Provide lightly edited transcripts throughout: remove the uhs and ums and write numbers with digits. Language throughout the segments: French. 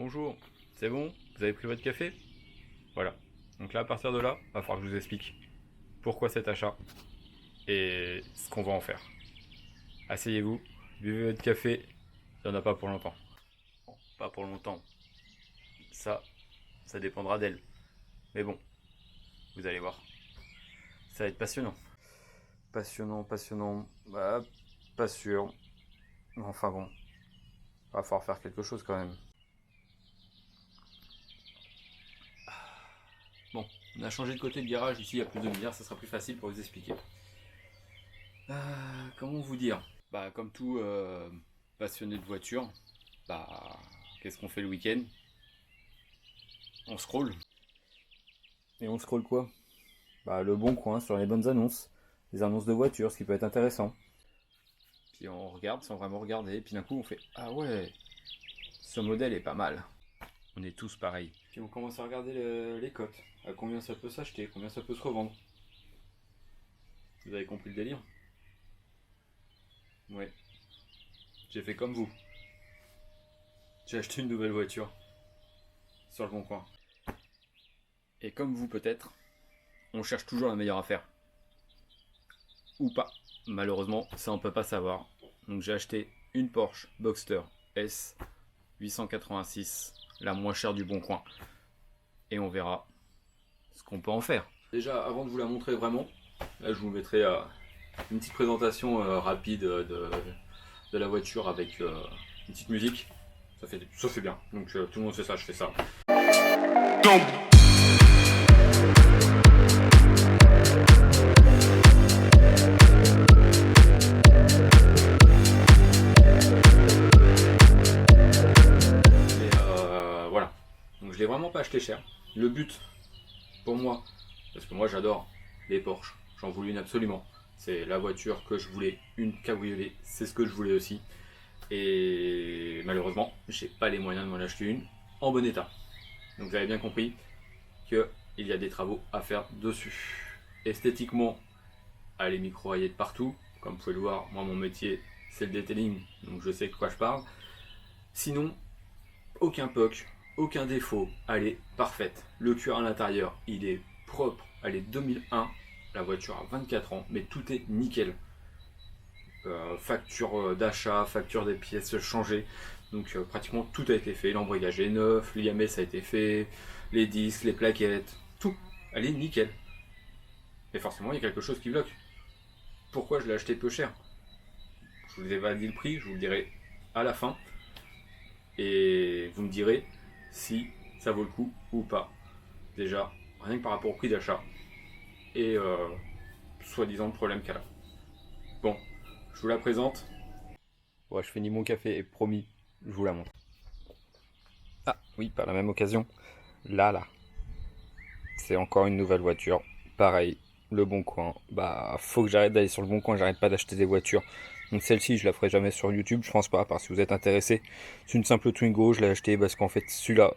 Bonjour, c'est bon? Vous avez pris votre café? Voilà. Donc là, à partir de là, il va falloir que je vous explique pourquoi cet achat et ce qu'on va en faire. Asseyez-vous, buvez votre café, il n'y en a pas pour longtemps. Bon, pas pour longtemps. Ça dépendra d'elle. Mais bon, vous allez voir. Ça va être passionnant. Passionnant. Bah, pas sûr. Enfin bon, va falloir faire quelque chose quand même. Bon, on a changé de côté de garage ici il y a plus de lumière, ça sera plus facile pour vous expliquer. Comment vous dire? Bah, comme tout passionné de voiture, bah, qu'est-ce qu'on fait le week-end? On scrolle. Et on scrolle quoi? Bah, le bon coin sur les bonnes annonces. Les annonces de voitures, ce qui peut être intéressant. Puis on regarde sans vraiment regarder. Et puis d'un coup, on fait ah ouais, ce modèle est pas mal. On est tous pareils. Puis on commence à regarder les cotes. À combien ça peut s'acheter, combien ça peut se revendre. Vous avez compris le délire? Ouais. J'ai fait comme vous. J'ai acheté une nouvelle voiture. Sur le bon coin. Et comme vous peut-être, on cherche toujours la meilleure affaire. Ou pas. Malheureusement, ça on peut pas savoir. Donc j'ai acheté une Porsche Boxster S 886, la moins chère du bon coin. Et on verra ce qu'on peut en faire. Déjà, avant de vous la montrer vraiment, là je vous mettrai une petite présentation rapide de la voiture avec une petite musique. Ça fait bien. Donc tout le monde fait ça, je fais ça. Voilà. Donc je l'ai vraiment pas acheté cher. Le but pour moi, parce que moi j'adore les Porsche, j'en voulais une absolument. C'est la voiture que je voulais, une cabriolet, c'est ce que je voulais aussi. Et malheureusement, j'ai pas les moyens de m'en acheter une en bon état. Donc vous avez bien compris qu'il y a des travaux à faire dessus. Esthétiquement, elle est micro-raillée de partout. Comme vous pouvez le voir, moi mon métier c'est le detailing, donc je sais de quoi je parle. Sinon, aucun poc, aucun défaut, elle est parfaite. Le cuir à l'intérieur, il est propre, elle est 2001, la voiture a 24 ans, mais tout est nickel. Facture d'achat, facture des pièces changées, donc pratiquement tout a été fait. L'embrayage est neuf, l'IMS a été fait, les disques, les plaquettes, tout, elle est nickel. Et forcément, il y a quelque chose qui bloque. Pourquoi je l'ai acheté peu cher? Je vous ai pas dit le prix, je vous le dirai à la fin. Et vous me direz si ça vaut le coup ou pas. Déjà, rien que par rapport au prix d'achat et soi-disant le problème qu'elle a. Bon, je vous la présente. Ouais, je finis mon café et promis, je vous la montre. Ah oui, par la même occasion, là, c'est encore une nouvelle voiture. Pareil, le bon coin. Bah, faut que j'arrête d'aller sur le bon coin, j'arrête pas d'acheter des voitures. Donc celle-ci, je la ferai jamais sur YouTube, je pense pas, parce que vous êtes intéressé. C'est une simple Twingo, je l'ai acheté parce qu'en fait, celui-là,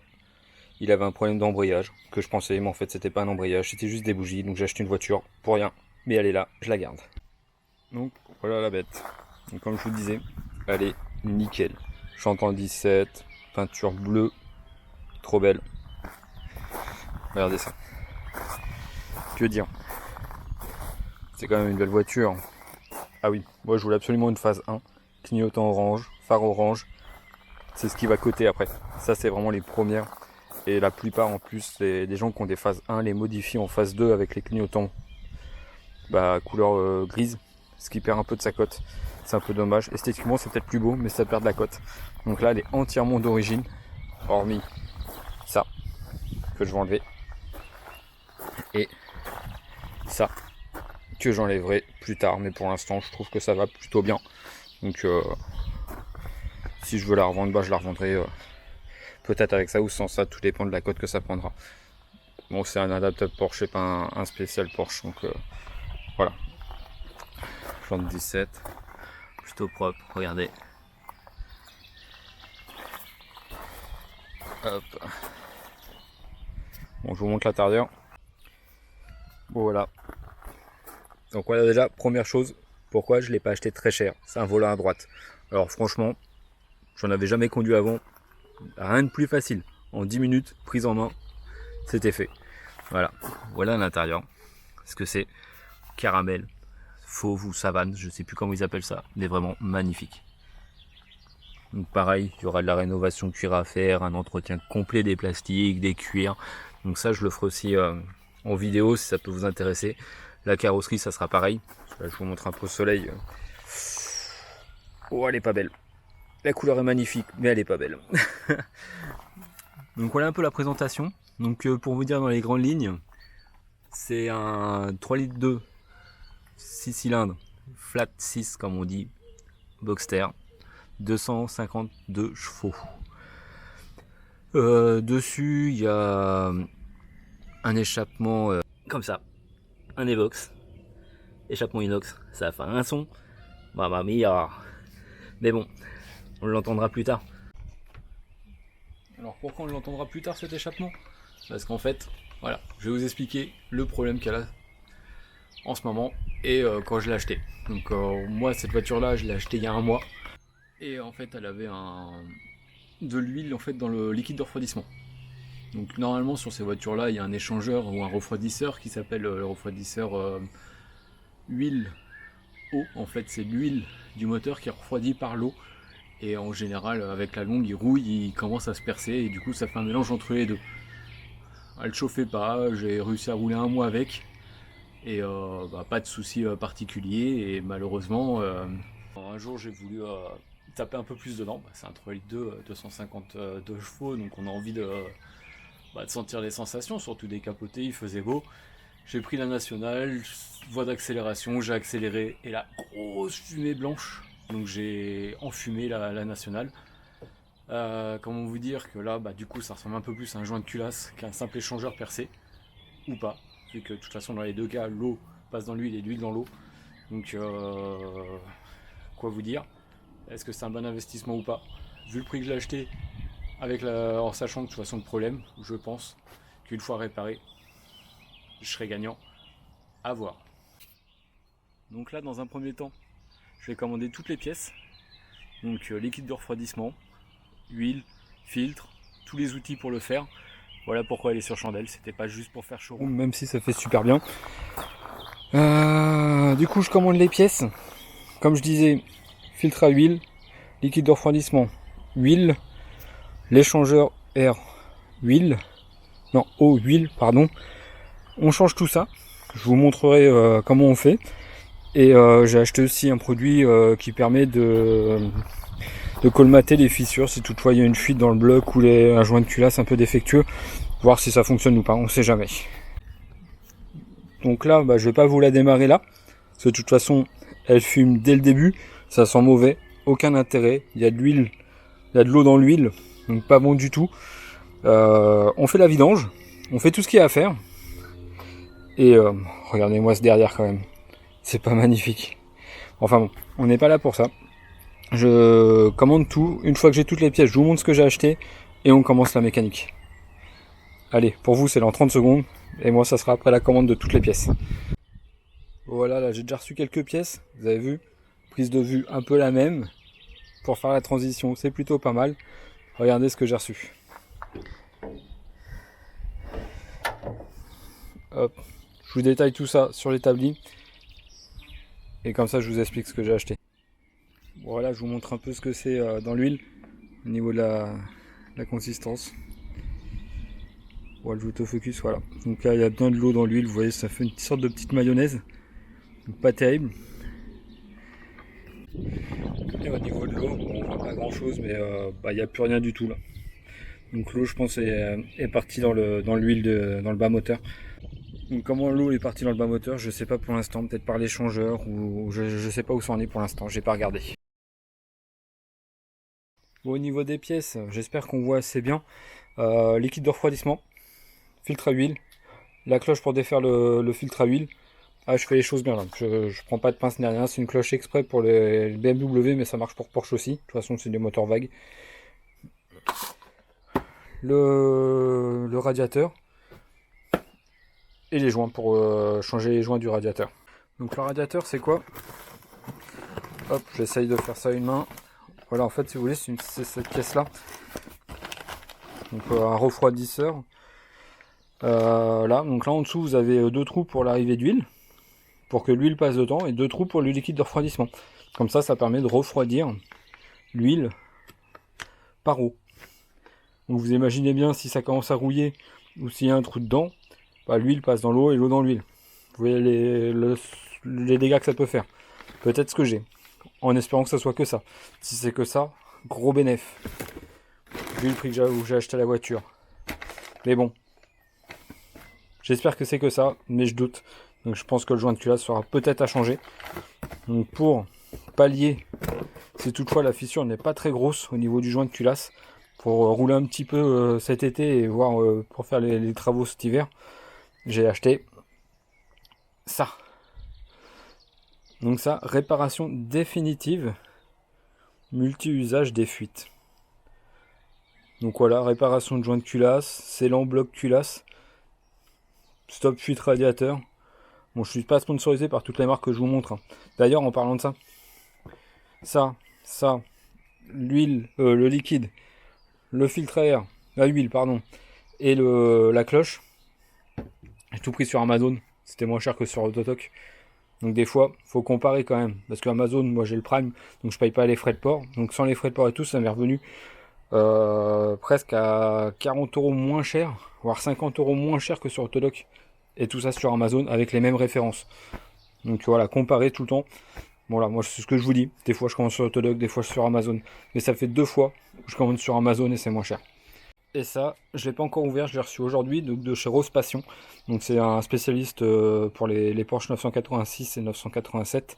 il avait un problème d'embrayage, que je pensais, mais en fait, c'était pas un embrayage, c'était juste des bougies. Donc j'ai acheté une voiture pour rien, mais elle est là, je la garde. Donc voilà la bête. Donc, comme je vous disais, elle est nickel. Chantant 17, peinture bleue, trop belle. Regardez ça. Que dire? C'est quand même une belle voiture. Ah oui, moi je voulais absolument une phase 1. Clignotant orange, phare orange. C'est ce qui va coter après. Ça c'est vraiment les premières. Et la plupart en plus, des gens qui ont des phases 1 les modifient en phase 2 avec les clignotants couleur grise. Ce qui perd un peu de sa cote. C'est un peu dommage. Esthétiquement c'est peut-être plus beau, mais ça perd de la cote. Donc là elle est entièrement d'origine. Hormis ça, que je vais enlever. Et ça, que j'enlèverai plus tard. Mais pour l'instant je trouve que ça va plutôt bien. Donc si je veux la revendre, bah, je la revendrai peut-être avec ça ou sans ça, tout dépend de la cote que ça prendra. Bon, c'est un adaptable Porsche, c'est pas un spécial Porsche, donc voilà. Plante 17, plutôt propre, regardez. Hop. Bon, je vous montre l'intérieur. Bon, voilà. Donc voilà, déjà, première chose, pourquoi je ne l'ai pas acheté très cher? C'est un volant à droite. Alors franchement, j'en avais jamais conduit avant. Rien de plus facile. En 10 minutes, prise en main, c'était fait. Voilà, voilà à l'intérieur. Ce que c'est, caramel, fauve ou savane, je sais plus comment ils appellent ça, mais vraiment magnifique. Donc pareil, il y aura de la rénovation cuir à faire, un entretien complet des plastiques, des cuirs. Donc ça, je le ferai aussi en vidéo si ça peut vous intéresser. La carrosserie, ça sera pareil. Là, je vous montre un peu au soleil. Oh, elle est pas belle. La couleur est magnifique, mais elle est pas belle. Donc voilà un peu la présentation. Donc pour vous dire dans les grandes lignes, c'est un 3 litres 2, 6 cylindres, flat 6 comme on dit, Boxster, 252 chevaux. Dessus, il y a un échappement comme ça, un Evox, échappement inox, ça fait un son, mamma mia. Mais bon, on l'entendra plus tard. Alors pourquoi on l'entendra plus tard cet échappement? Parce qu'en fait, voilà, je vais vous expliquer le problème qu'elle a en ce moment et quand je l'ai acheté. Donc moi cette voiture là je l'ai achetée il y a un mois et en fait elle avait de l'huile en fait dans le liquide de refroidissement. Donc normalement sur ces voitures là il y a un échangeur ou un refroidisseur qui s'appelle le refroidisseur huile eau. En fait c'est l'huile du moteur qui est refroidie par l'eau et en général avec la longue il rouille, il commence à se percer et du coup ça fait un mélange entre les deux. Elle chauffait pas, j'ai réussi à rouler un mois avec et pas de soucis particuliers et malheureusement un jour j'ai voulu taper un peu plus dedans. C'est un 3 litres 2, 252 chevaux, donc on a envie de sentir les sensations, surtout décapoté, il faisait beau. J'ai pris la nationale, voie d'accélération, j'ai accéléré et la grosse fumée blanche, donc j'ai enfumé la nationale. Comment vous dire que là du coup ça ressemble un peu plus à un joint de culasse qu'un simple échangeur percé, ou pas, vu que de toute façon dans les deux cas l'eau passe dans l'huile et l'huile dans l'eau. Donc quoi vous dire, est-ce que c'est un bon investissement ou pas? Vu le prix que je l'ai acheté, en sachant que de toute façon le problème, je pense qu'une fois réparé, je serai gagnant. À voir. Donc là dans un premier temps, je vais commander toutes les pièces. Donc liquide de refroidissement, huile, filtre, tous les outils pour le faire. Voilà pourquoi elle est sur chandelle, c'était pas juste pour faire showroom, même si ça fait super bien. Du coup je commande les pièces. Comme je disais, filtre à huile, liquide de refroidissement, huile, l'échangeur air, huile, non eau, huile, pardon. On change tout ça, je vous montrerai comment on fait. Et j'ai acheté aussi un produit qui permet de colmater les fissures si toutefois il y a une fuite dans le bloc ou un joint de culasse un peu défectueux, voir si ça fonctionne ou pas, on sait jamais. Donc là je vais pas vous la démarrer là, parce que de toute façon elle fume dès le début, ça sent mauvais, aucun intérêt, il y a de l'huile, il y a de l'eau dans l'huile, donc pas bon du tout. On fait la vidange, on fait tout ce qu'il y a à faire, et regardez-moi ce derrière quand même, c'est pas magnifique. Enfin bon, on n'est pas là pour ça. Je commande tout, une fois que j'ai toutes les pièces, je vous montre ce que j'ai acheté, et on commence la mécanique. Allez, pour vous c'est dans 30 secondes, et moi ça sera après la commande de toutes les pièces. Voilà, là j'ai déjà reçu quelques pièces, vous avez vu, prise de vue un peu la même, pour faire la transition, c'est plutôt pas mal. Regardez ce que j'ai reçu. Hop, je vous détaille tout ça sur l'établi, et comme ça je vous explique ce que j'ai acheté. Voilà, je vous montre un peu ce que c'est dans l'huile, au niveau de la consistance. Voilà, l'autofocus, voilà. Donc là il y a bien de l'eau dans l'huile, vous voyez ça fait une sorte de petite mayonnaise. Donc pas terrible. Et au niveau de l'eau, bon, on voit pas grand chose, mais il n'y a plus rien du tout là. Donc l'eau je pense est partie dans l'huile dans le bas moteur. Donc comment l'eau est partie dans le bas moteur, je sais pas pour l'instant, peut-être par l'échangeur ou je sais pas où ça en est pour l'instant, j'ai pas regardé. Bon, au niveau des pièces, j'espère qu'on voit assez bien. Liquide de refroidissement, filtre à huile, la cloche pour défaire le filtre à huile. Ah, je fais les choses bien là, je prends pas de pince ni rien, c'est une cloche exprès pour les BMW, mais ça marche pour Porsche aussi, de toute façon c'est des moteurs vagues. Le radiateur, et les joints pour changer les joints du radiateur. Donc le radiateur c'est quoi? Hop, j'essaye de faire ça à une main. Voilà, en fait si vous voulez c'est cette pièce là donc un refroidisseur. Là, donc là en dessous vous avez 2 trous pour l'arrivée d'huile, pour que l'huile passe dedans, et 2 trous pour le liquide de refroidissement. Comme ça permet de refroidir l'huile par eau. Donc vous imaginez bien, si ça commence à rouiller ou s'il y a un trou dedans, bah, l'huile passe dans l'eau et l'eau dans l'huile. Vous voyez les dégâts que ça peut faire. Peut-être ce que j'ai, en espérant que ça soit que ça. Si c'est que ça, gros bénéf, vu le prix que j'ai acheté la voiture. Mais bon, j'espère que c'est que ça, mais je doute. Donc je pense que le joint de culasse sera peut-être à changer. Donc pour pallier, si toutefois la fissure n'est pas très grosse au niveau du joint de culasse, pour rouler un petit peu cet été et voir pour faire les travaux cet hiver, j'ai acheté ça. Donc ça, réparation définitive, multi-usage des fuites. Donc voilà, réparation de joint de culasse, scellant bloc culasse, stop fuite radiateur. Bon, je suis pas sponsorisé par toutes les marques que je vous montre. D'ailleurs, en parlant de ça, l'huile, le liquide, le filtre à air, la huile, pardon, et la cloche, j'ai tout pris sur Amazon. C'était moins cher que sur Autotoc. Donc des fois, faut comparer quand même. Parce qu'Amazon, moi j'ai le Prime, donc je paye pas les frais de port. Donc sans les frais de port et tout, ça m'est revenu presque à 40 € moins cher, voire 50 € moins cher que sur Autodoc. Et tout ça sur Amazon avec les mêmes références. Donc voilà, comparer tout le temps. Voilà, moi c'est ce que je vous dis. Des fois je commande sur Autodoc, des fois sur Amazon. Mais ça fait 2 fois que je commande sur Amazon et c'est moins cher. Et ça, je l'ai pas encore ouvert, je l'ai reçu aujourd'hui de chez Rose Passion. Donc c'est un spécialiste pour les Porsche 986 et 987.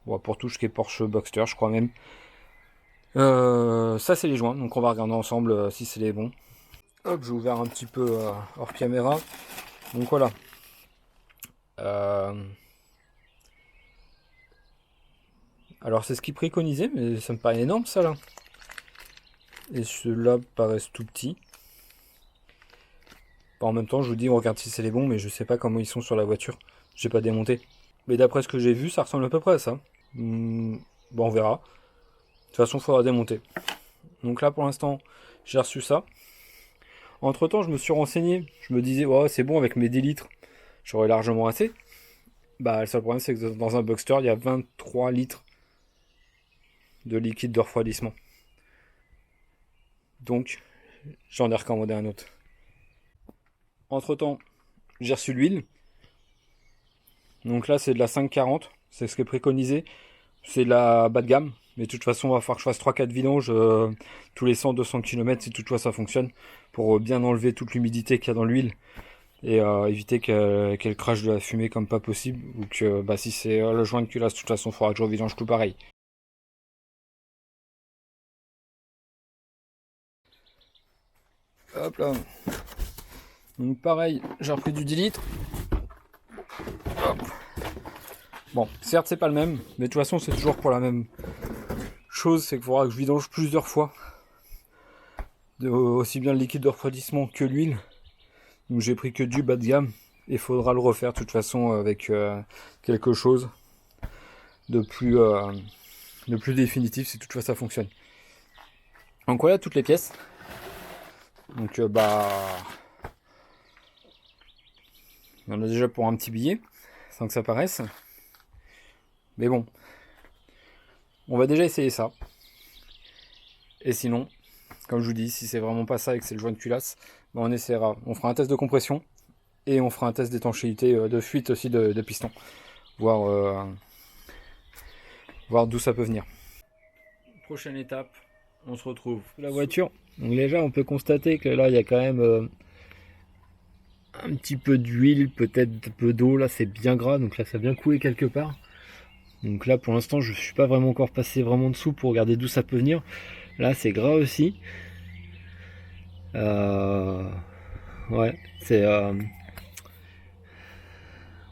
Bon, pour tout ce qui est Porsche Boxster, je crois même. Ça c'est les joints, donc on va regarder ensemble si c'est les bons. Hop, j'ai ouvert un petit peu hors caméra. Donc voilà. Alors c'est ce qui préconisait, mais ça me paraît énorme ça là. Et ceux-là paraissent tout petits. En même temps, je vous dis, on regarde si c'est les bons, mais je sais pas comment ils sont sur la voiture. J'ai pas démonté. Mais d'après ce que j'ai vu, ça ressemble à peu près à ça. Bon, on verra. De toute façon, il faudra démonter. Donc là, pour l'instant, j'ai reçu ça. Entre temps, je me suis renseigné. Je me disais, ouais, c'est bon, avec mes 10 litres, j'aurais largement assez. Bah, le seul problème, c'est que dans un Boxster, il y a 23 litres de liquide de refroidissement. Donc, j'en ai recommandé un autre. Entre temps, j'ai reçu l'huile. Donc là, c'est de la 540. C'est ce qui est préconisé. C'est de la bas de gamme. Mais de toute façon, il va falloir que je fasse 3-4 vidanges tous les 100-200 km si toutefois ça fonctionne. Pour bien enlever toute l'humidité qu'il y a dans l'huile. Et éviter qu'elle crache de la fumée comme pas possible. Ou que bah, si c'est le joint de culasse, de toute façon, il faudra que je revidange tout pareil. Hop là. Donc pareil, j'ai repris du 10 litres. Hop. Bon, certes c'est pas le même, mais de toute façon c'est toujours pour la même chose, c'est qu'il faudra que je vidange plusieurs fois. Aussi bien le liquide de refroidissement que l'huile. Donc j'ai pris que du bas de gamme. Et il faudra le refaire de toute façon avec quelque chose de plus définitif si toutefois ça fonctionne. Donc voilà toutes les pièces. Donc bah... il y en a déjà pour un petit billet, sans que ça paraisse. Mais bon, on va déjà essayer ça. Et sinon, comme je vous dis, si c'est vraiment pas ça et que c'est le joint de culasse, ben on essaiera. On fera un test de compression et on fera un test d'étanchéité, de fuite aussi de piston. Voir d'où ça peut venir. Prochaine étape, on se retrouve la voiture. Donc déjà, on peut constater que là, il y a quand même un petit peu d'huile, peut-être un peu d'eau. Là, c'est bien gras, donc là, ça a bien coulé quelque part. Donc là, pour l'instant, je ne suis pas vraiment encore passé vraiment dessous pour regarder d'où ça peut venir. Là, c'est gras aussi. Ouais, c'est...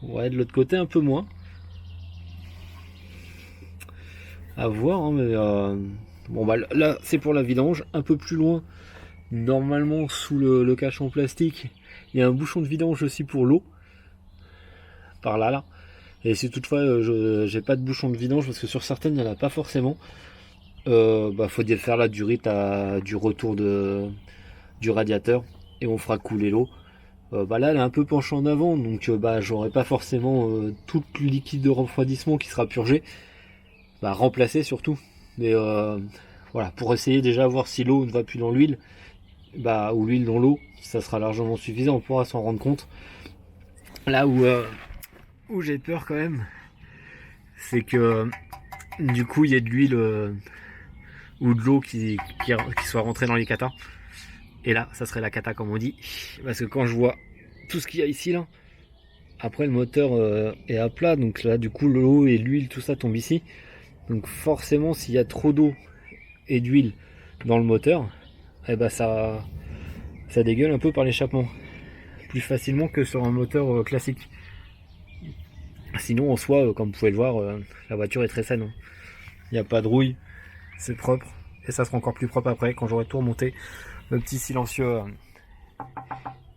ouais, de l'autre côté, un peu moins. À voir, hein, mais... Bon, bah là, c'est pour la vidange. Un peu plus loin, normalement, sous le cache en plastique, il y a un bouchon de vidange aussi pour l'eau. Par là. Et si toutefois, j'ai pas de bouchon de vidange, parce que sur certaines, il n'y en a pas forcément. Bah, faut faire là du rite du retour de du radiateur et on fera couler l'eau. Là elle est un peu penchée en avant, donc j'aurai pas forcément tout le liquide de refroidissement qui sera purgé, remplacé surtout. Mais voilà, pour essayer déjà voir si l'eau ne va plus dans l'huile, ou l'huile dans l'eau, ça sera largement suffisant, on pourra s'en rendre compte. Là où j'ai peur quand même, c'est que du coup il y ait de l'huile ou de l'eau qui soit rentrée dans les katas. Et là, ça serait la cata comme on dit. Parce que quand je vois tout ce qu'il y a ici, là, après le moteur est à plat. Donc là, du coup, l'eau et l'huile, tout ça tombe ici. Donc forcément, s'il y a trop d'eau et d'huile dans le moteur, ça dégueule un peu par l'échappement. Plus facilement que sur un moteur classique. Sinon, en soi, comme vous pouvez le voir, la voiture est très saine. Il n'y a pas de rouille. C'est propre. Et ça sera encore plus propre après quand j'aurai tout remonté. Le petit silencieux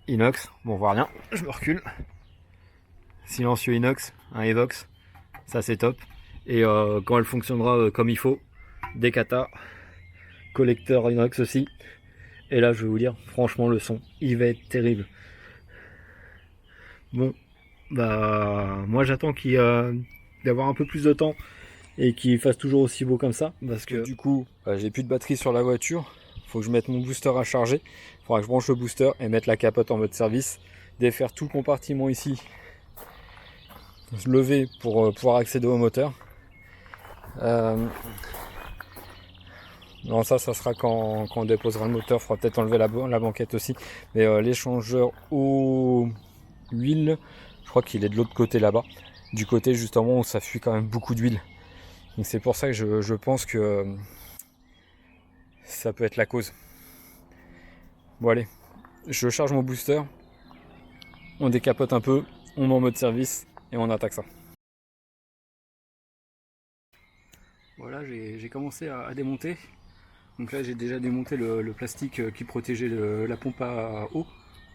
inox, bon on voit rien, je me recule. Silencieux inox, un Evox, ça c'est top. Et quand elle fonctionnera comme il faut, des katas, collecteur inox aussi. Et là je vais vous dire, franchement le son, il va être terrible. Bon, moi j'attends d'avoir un peu plus de temps et qu'il fasse toujours aussi beau comme ça. Parce que Du coup, j'ai plus de batterie sur la voiture. Faut que je mette mon booster à charger. Il faudra que je branche le booster et mettre la capote en mode service. Défaire tout le compartiment ici. Lever pour pouvoir accéder au moteur. Non, ça sera quand on déposera le moteur. Il faudra peut-être enlever la banquette aussi. Mais l'échangeur eau huile, je crois qu'il est de l'autre côté là-bas. Du côté justement où ça fuit quand même beaucoup d'huile. Donc c'est pour ça que je pense que ça peut être la cause. Bon allez, je charge mon booster, on décapote un peu, on met en mode service et on attaque ça. Voilà, j'ai commencé à démonter. Donc là j'ai déjà démonté le plastique qui protégeait la pompe à eau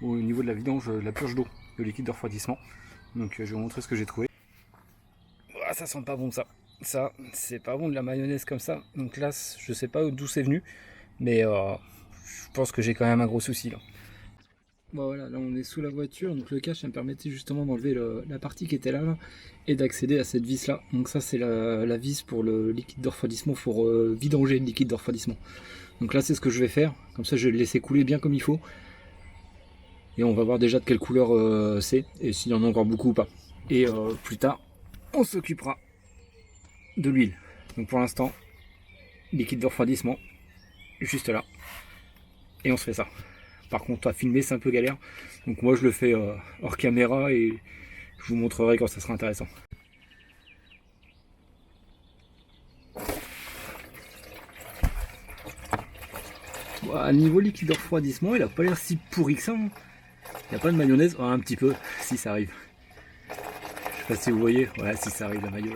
au niveau de la vidange, de la purge d'eau, le liquide de refroidissement. Donc je vais vous montrer ce que j'ai trouvé. Ah, ça sent pas bon ça. Ça, c'est pas bon de la mayonnaise comme ça. Donc là, je sais pas d'où c'est venu, mais je pense que j'ai quand même un gros souci là. Bon voilà, là on est sous la voiture, donc le cache ça me permettait justement d'enlever la partie qui était là et d'accéder à cette vis là. Donc ça c'est la vis pour le liquide de refroidissement, pour vidanger le liquide de refroidissement. Donc là c'est ce que je vais faire, comme ça je vais le laisser couler bien comme il faut. Et on va voir déjà de quelle couleur c'est, et s'il y en a encore beaucoup ou pas. Et plus tard, on s'occupera de l'huile. Donc pour l'instant, liquide de refroidissement, juste là. Et on se fait ça. Par contre, à filmer, c'est un peu galère. Donc moi, je le fais hors caméra et je vous montrerai quand ça sera intéressant. Bon, niveau liquide de refroidissement, il a pas l'air si pourri que ça. Hein. Il n'y a pas de mayonnaise, un petit peu, si ça arrive. Je sais pas si vous voyez, ouais, si ça arrive la mayo.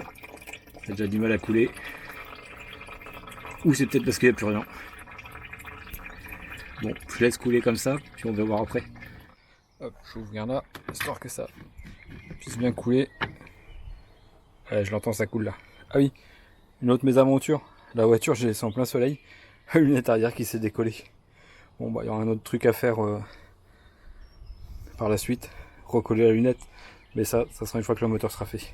Ça a déjà du mal à couler. Ou c'est peut-être parce qu'il n'y a plus rien. Bon, je laisse couler comme ça, puis on va voir après. Hop, j'ouvre bien là, histoire que ça puisse bien couler. Je l'entends, ça coule là. Ah oui, une autre mésaventure. La voiture, j'ai laissé en plein soleil. La lunette arrière qui s'est décollée. Bon, il y aura un autre truc à faire par la suite. Recoller la lunette. Mais ça sera une fois que le moteur sera fait.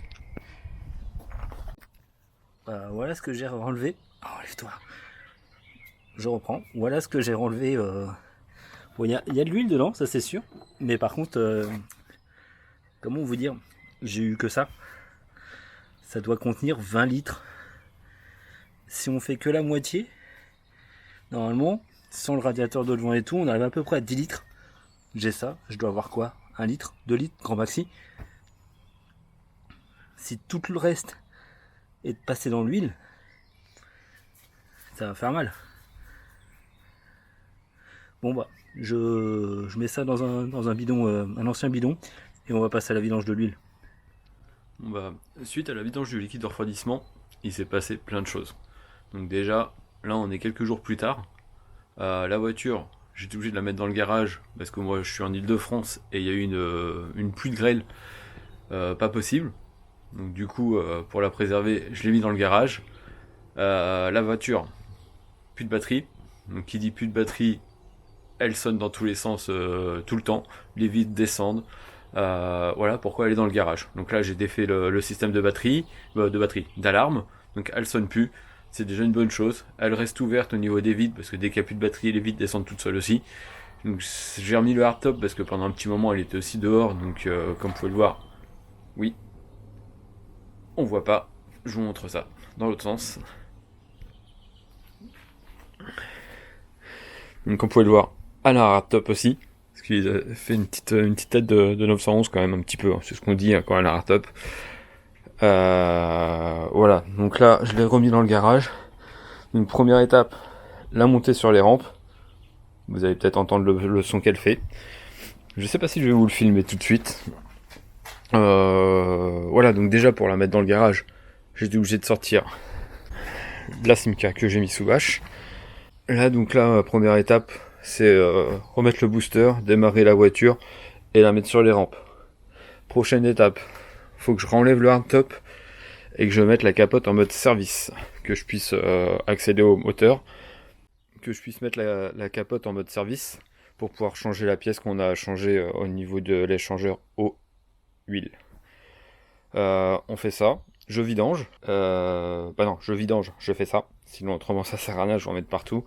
Voilà ce que j'ai enlevé. Oh, lève-toi. Je reprends. Voilà ce que j'ai enlevé. Bon, il y a de l'huile dedans, ça c'est sûr. Mais par contre, comment vous dire, j'ai eu que ça. Ça doit contenir 20 litres. Si on fait que la moitié, normalement, sans le radiateur de devant et tout, on arrive à peu près à 10 litres. J'ai ça, je dois avoir quoi, 1 litre, 2 litres, grand maxi. Si tout le reste est de passer dans l'huile, ça va faire mal. Bon je mets ça dans un bidon, un ancien bidon, et on va passer à la vidange de l'huile. Suite à la vidange du liquide de refroidissement, il s'est passé plein de choses. Donc déjà, là on est quelques jours plus tard. La voiture, j'étais obligé de la mettre dans le garage parce que moi je suis en Ile-de-France et il y a eu une pluie de grêle pas possible. Donc du coup, pour la préserver, je l'ai mis dans le garage. La voiture, plus de batterie. Donc qui dit plus de batterie, elle sonne dans tous les sens tout le temps, les vitres descendent. Voilà pourquoi elle est dans le garage. Donc là j'ai défait le système de batterie, d'alarme, donc elle sonne plus, c'est déjà une bonne chose. Elle reste ouverte au niveau des vitres parce que dès qu'il n'y a plus de batterie, les vitres descendent toutes seules aussi. Donc j'ai remis le hardtop parce que pendant un petit moment elle était aussi dehors, donc comme vous pouvez le voir, oui, on voit pas, je vous montre ça dans l'autre sens. Donc comme vous pouvez le voir, elle a un hardtop aussi, parce qu'il a fait une petite tête de 911 quand même un petit peu, hein. C'est ce qu'on dit hein, quand elle a un hardtop. Voilà, donc là je l'ai remis dans le garage. Une première étape, la montée sur les rampes. Vous allez peut-être entendre le son qu'elle fait. Je sais pas si je vais vous le filmer tout de suite. Voilà, donc déjà pour la mettre dans le garage, j'ai été obligé de sortir de la Simca que j'ai mis sous bâche. Là, donc là, première étape, c'est remettre le booster, démarrer la voiture et la mettre sur les rampes. Prochaine étape, faut que je renlève le hardtop et que je mette la capote en mode service, que je puisse accéder au moteur, que je puisse mettre la capote en mode service pour pouvoir changer la pièce qu'on a changée au niveau de l'échangeur eau huile. On fait ça, je vidange, je fais ça, sinon autrement ça sert à rien, je vais en mettre partout.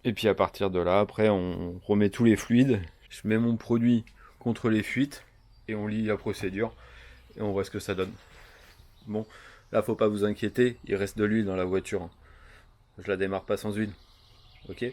Et puis à partir de là, après on remet tous les fluides, je mets mon produit contre les fuites et on lit la procédure et on voit ce que ça donne. Bon, là faut pas vous inquiéter, il reste de l'huile dans la voiture. Je la démarre pas sans huile. Ok ?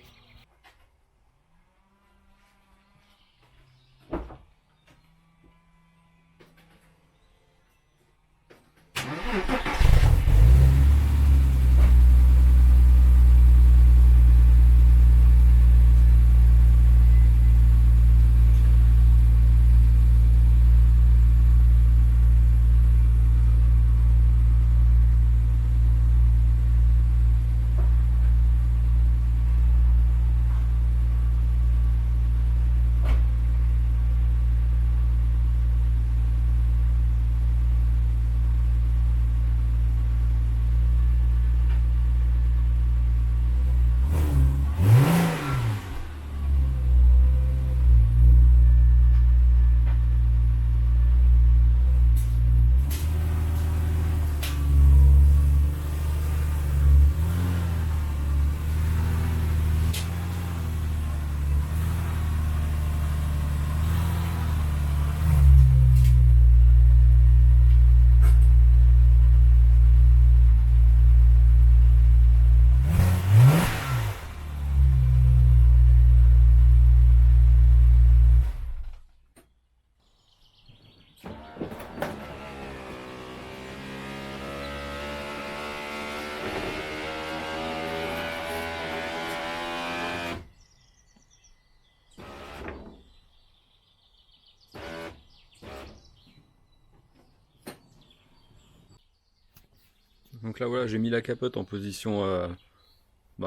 Donc là voilà, j'ai mis la capote en position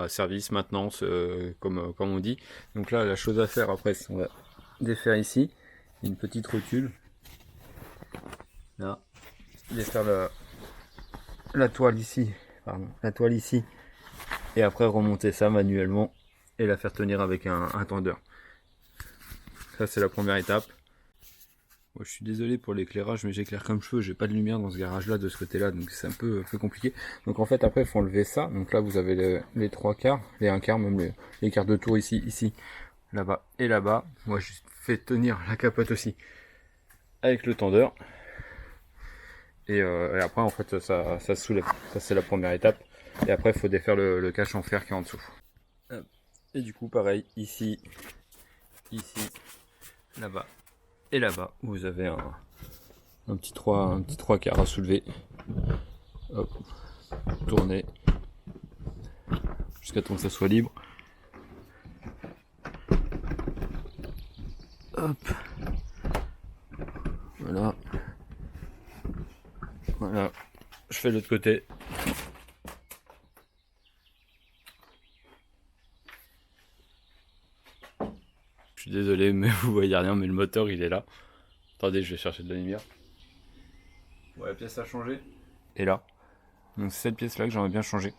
service, maintenance, comme on dit. Donc là la chose à faire après, c'est on va défaire ici, une petite rotule. Là, défaire la toile ici, et après remonter ça manuellement et la faire tenir avec un tendeur. Ça c'est la première étape. Moi, je suis désolé pour l'éclairage, mais j'éclaire comme je peux, j'ai pas de lumière dans ce garage là, de ce côté là, donc c'est un peu compliqué. Donc en fait après il faut enlever ça, donc là vous avez les 3/4, les 1/4, même les quarts de tour ici, là-bas et là-bas. Moi je fais tenir la capote aussi avec le tendeur. Et après en fait ça se soulève, ça c'est la première étape. Et après il faut défaire le cache en fer qui est en dessous. Et du coup pareil, ici, là-bas et là-bas, vous avez un petit 3/4 à soulever. Hop, tourner jusqu'à temps que ça soit libre. Hop, voilà. Voilà, je fais l'autre côté. Je suis désolé, mais vous voyez rien, mais le moteur il est là. Attendez, je vais chercher de la lumière. Bon, la pièce a changé. Et là, donc c'est cette pièce là que j'aimerais bien changer.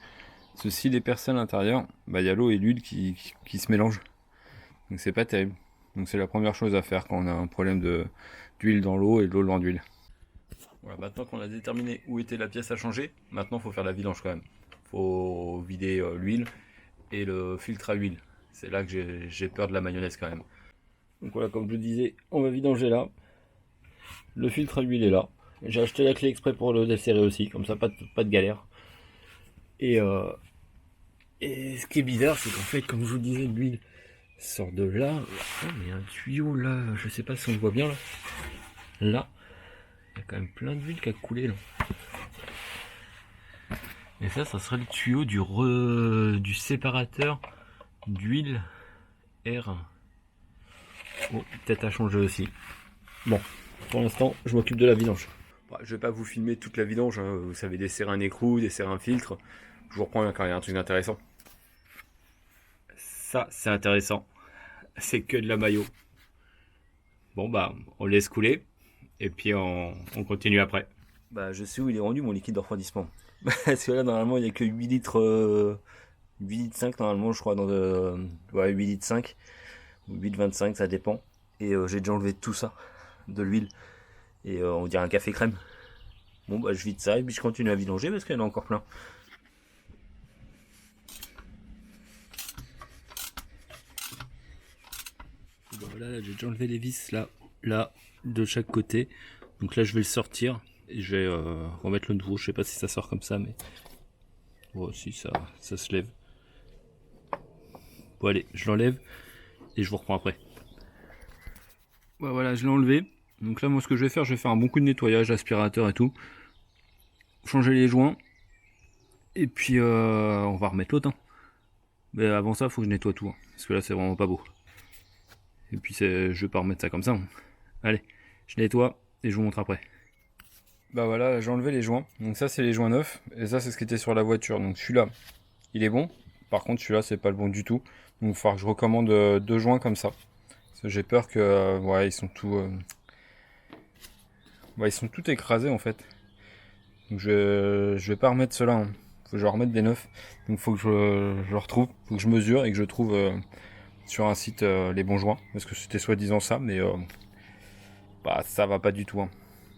Ceci, les percées à l'intérieur, il y a l'eau et l'huile qui se mélangent. Donc c'est pas terrible. Donc c'est la première chose à faire quand on a un problème d'huile dans l'eau et de l'eau dans l'huile. Voilà, maintenant qu'on a déterminé où était la pièce à changer, maintenant il faut faire la vidange quand même. Il faut vider l'huile et le filtre à huile. C'est là que j'ai peur de la mayonnaise quand même. Donc voilà, comme je vous disais, on va vidanger là. Le filtre à huile est là. J'ai acheté la clé exprès pour le desserrer aussi, comme ça pas de galère. Et ce qui est bizarre, c'est qu'en fait, comme je vous disais, l'huile sort de là. Oh, mais il y a un tuyau là, je sais pas si on le voit bien là. Là, il y a quand même plein d'huile qui a coulé là. Et ça serait le tuyau du séparateur d'huile R. Oh, peut-être à changer aussi. Bon, pour l'instant, je m'occupe de la vidange. Bon, je vais pas vous filmer toute la vidange, hein. Vous savez, desserrer un écrou, desserrer un filtre. Je vous reprends quand il y a un truc intéressant. Ça, c'est intéressant. C'est que de la maillot. Bon, bah, on laisse couler. Et puis, on continue après. Bah, je sais où il est rendu, mon liquide de refroidissement. Parce que là, normalement, il n'y a que 8 litres... 8 litres 5, normalement, je crois. Ouais, 8 litres 5. Ou 8,25, ça dépend. Et j'ai déjà enlevé tout ça. De l'huile. Et on dirait un café crème. Bon, bah, je vide ça. Et puis, je continue à vidanger parce qu'il y en a encore plein. Bon, voilà, j'ai déjà enlevé les vis là, de chaque côté. Donc là, je vais le sortir et je vais remettre le nouveau. Je sais pas si ça sort comme ça, mais bon, si ça se lève. Bon, allez, je l'enlève et je vous reprends après. Ouais, voilà, je l'ai enlevé. Donc là, moi, ce que je vais faire un bon coup de nettoyage, aspirateur et tout. Changer les joints. Et puis, on va remettre l'autre. Hein. Mais avant ça, il faut que je nettoie tout. Hein, parce que là, c'est vraiment pas beau. Et puis je vais pas remettre ça comme ça. Hein. Allez, je nettoie et je vous montre après. Bah voilà, j'ai enlevé les joints. Donc ça c'est les joints neufs et ça c'est ce qui était sur la voiture. Donc celui-là, il est bon. Par contre celui-là c'est pas le bon du tout. Donc il va falloir que je recommande 2 joints comme ça. Parce que j'ai peur que ouais, ils sont tout écrasés en fait. Donc je vais pas remettre ceux-là. Hein. Faut que je remette des neufs. Donc faut que je retrouve, faut que je mesure et que je trouve sur un site les bons joints, parce que c'était soi-disant ça, mais bah ça va pas du tout. Hein.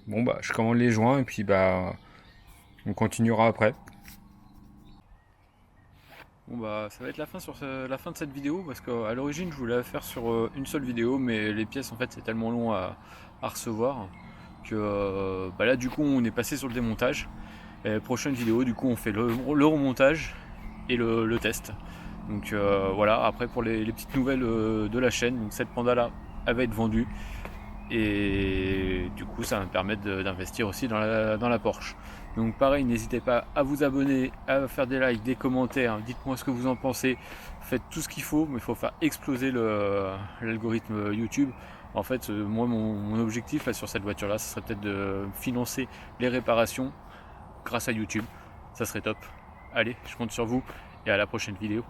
Bon bah je commande les joints et puis bah on continuera après. Bon bah ça va être la fin la fin de cette vidéo, parce qu'à l'origine je voulais la faire sur une seule vidéo, mais les pièces en fait c'est tellement long à recevoir que bah là du coup on est passé sur le démontage. Et prochaine vidéo du coup on fait le remontage et le test. Donc voilà, après pour les petites nouvelles de la chaîne, donc cette Panda là, elle va être vendue. Et du coup ça va me permettre d'investir aussi dans la Porsche. Donc pareil, n'hésitez pas à vous abonner, à faire des likes, des commentaires, dites-moi ce que vous en pensez. Faites tout ce qu'il faut, mais il faut faire exploser l'algorithme YouTube. En fait, moi mon objectif là, sur cette voiture là, ce serait peut-être de financer les réparations grâce à YouTube. Ça serait top. Allez, je compte sur vous et à la prochaine vidéo.